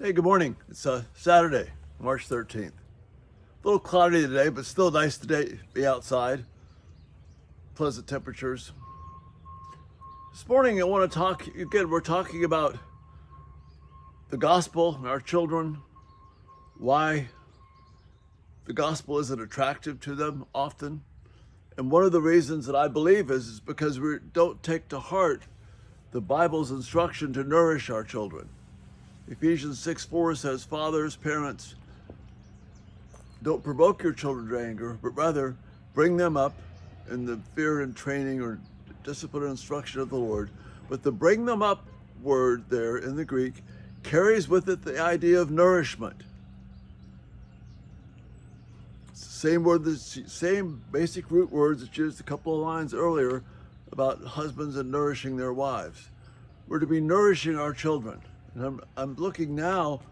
Hey, good morning. It's Saturday, March 13th. A little cloudy today, but still nice today to be outside. Pleasant temperatures. This morning I want to talk, again, we're talking about the gospel and our children, why the gospel isn't attractive to them often. And one of the reasons that I believe is because we don't take to heart the Bible's instruction to nourish our children. Ephesians 6:4 says, fathers, parents, don't provoke your children to anger, but rather bring them up in the fear and training or discipline and instruction of the Lord. But the bring them up word there in the Greek carries with it the idea of nourishment. It's the same word, the same basic root words that's used a couple of lines earlier about husbands and nourishing their wives. We're to be nourishing our children. And I'm looking now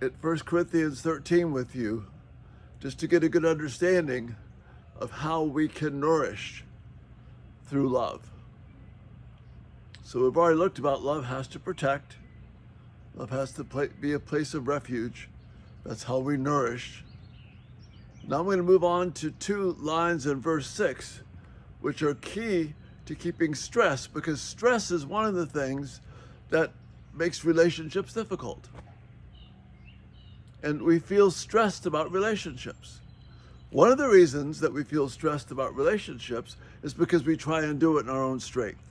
at 1 Corinthians 13 with you, just to get a good understanding of how we can nourish through love. So we've already looked about love has to protect. Love has to be a place of refuge. That's how we nourish. Now I'm going to move on to two lines in verse 6, which are key to keeping stress, because stress is one of the things that makes relationships difficult. And we feel stressed about relationships. One of the reasons that we feel stressed about relationships is because we try and do it in our own strength.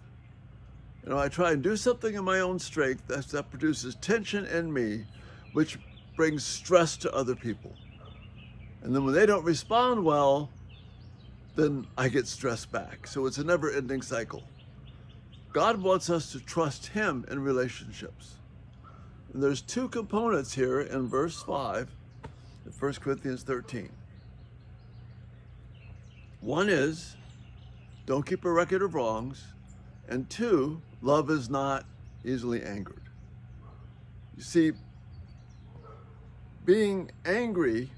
I try and do something in my own strength that produces tension in me, which brings stress to other people. And then when they don't respond well, then I get stressed back. So it's a never-ending cycle. God wants us to trust Him in relationships. And there's two components here in verse 5 of 1 Corinthians 13. One is, don't keep a record of wrongs. And two, love is not easily angered. You see, being angry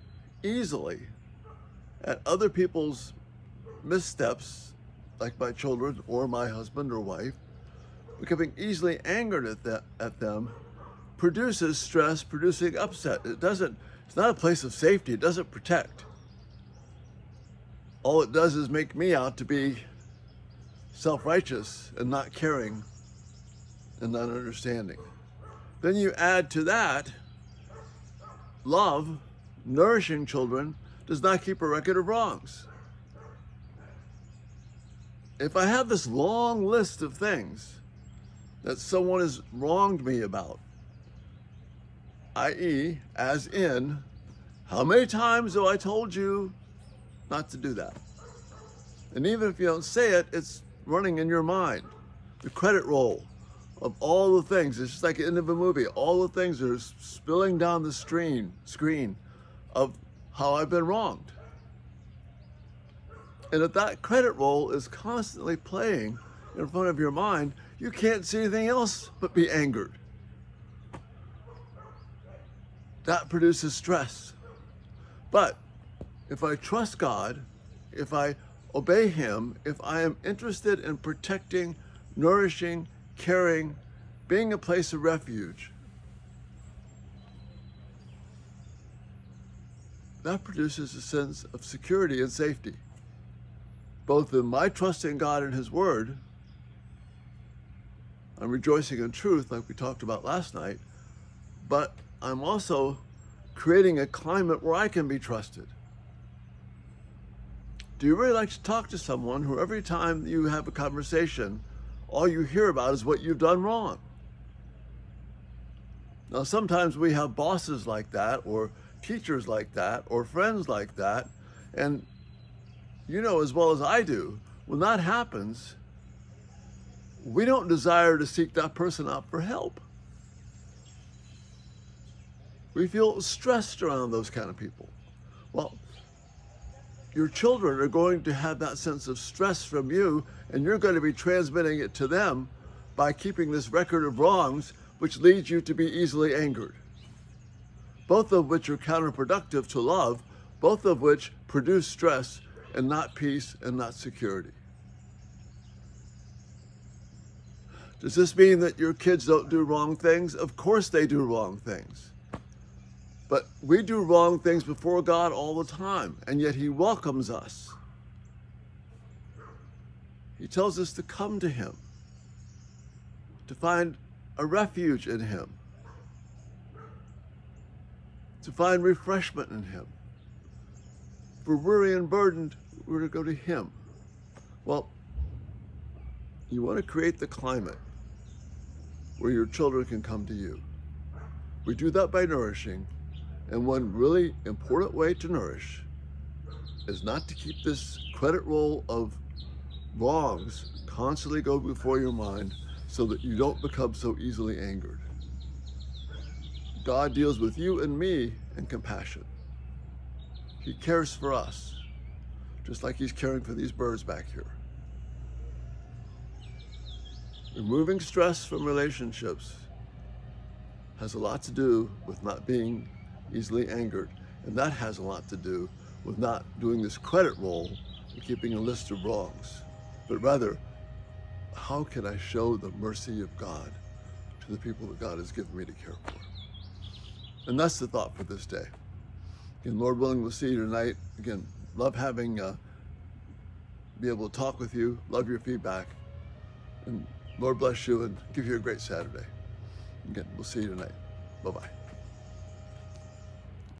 easily at other people's missteps, like my children or my husband or wife, becoming easily angered at them produces stress, producing upset. It's not a place of safety. It doesn't protect. All it does is make me out to be self-righteous and not caring and not understanding. Then you add to that, love, nourishing children, does not keep a record of wrongs. If I have this long list of things that someone has wronged me about, i.e., as in, how many times have I told you not to do that? And even if you don't say it, it's running in your mind. The credit roll of all the things, it's just like the end of a movie, all the things that are spilling down the screen of how I've been wronged. And if that credit roll is constantly playing in front of your mind, you can't see anything else but be angered. That produces stress. But if I trust God, if I obey Him, if I am interested in protecting, nourishing, caring, being a place of refuge, that produces a sense of security and safety, both in my trust in God and His Word. I'm rejoicing in truth, like we talked about last night, but I'm also creating a climate where I can be trusted. Do you really like to talk to someone who every time you have a conversation, all you hear about is what you've done wrong? Now, sometimes we have bosses like that, or teachers like that, or friends like that, and you know as well as I do, when that happens, we don't desire to seek that person out for help. We feel stressed around those kind of people. Well, your children are going to have that sense of stress from you, and you're going to be transmitting it to them by keeping this record of wrongs, which leads you to be easily angered. Both of which are counterproductive to love, both of which produce stress and not peace and not security. Does this mean that your kids don't do wrong things? Of course they do wrong things. But we do wrong things before God all the time, and yet he welcomes us. He tells us to come to him, to find a refuge in him, to find refreshment in him. If we're weary and burdened, we're to go to him. Well, you want to create the climate where your children can come to you. We do that by nourishing, and one really important way to nourish is not to keep this credit roll of wrongs constantly go before your mind so that you don't become so easily angered. God deals with you and me in compassion. He cares for us, just like he's caring for these birds back here. Removing stress from relationships has a lot to do with not being easily angered, and that has a lot to do with not doing this credit roll and keeping a list of wrongs, but rather, how can I show the mercy of God to the people that God has given me to care for? And that's the thought for this day. Again, Lord willing, we'll see you tonight. Again, love having, be able to talk with you, love your feedback, and Lord bless you and give you a great Saturday. Again, we'll see you tonight. Bye-bye.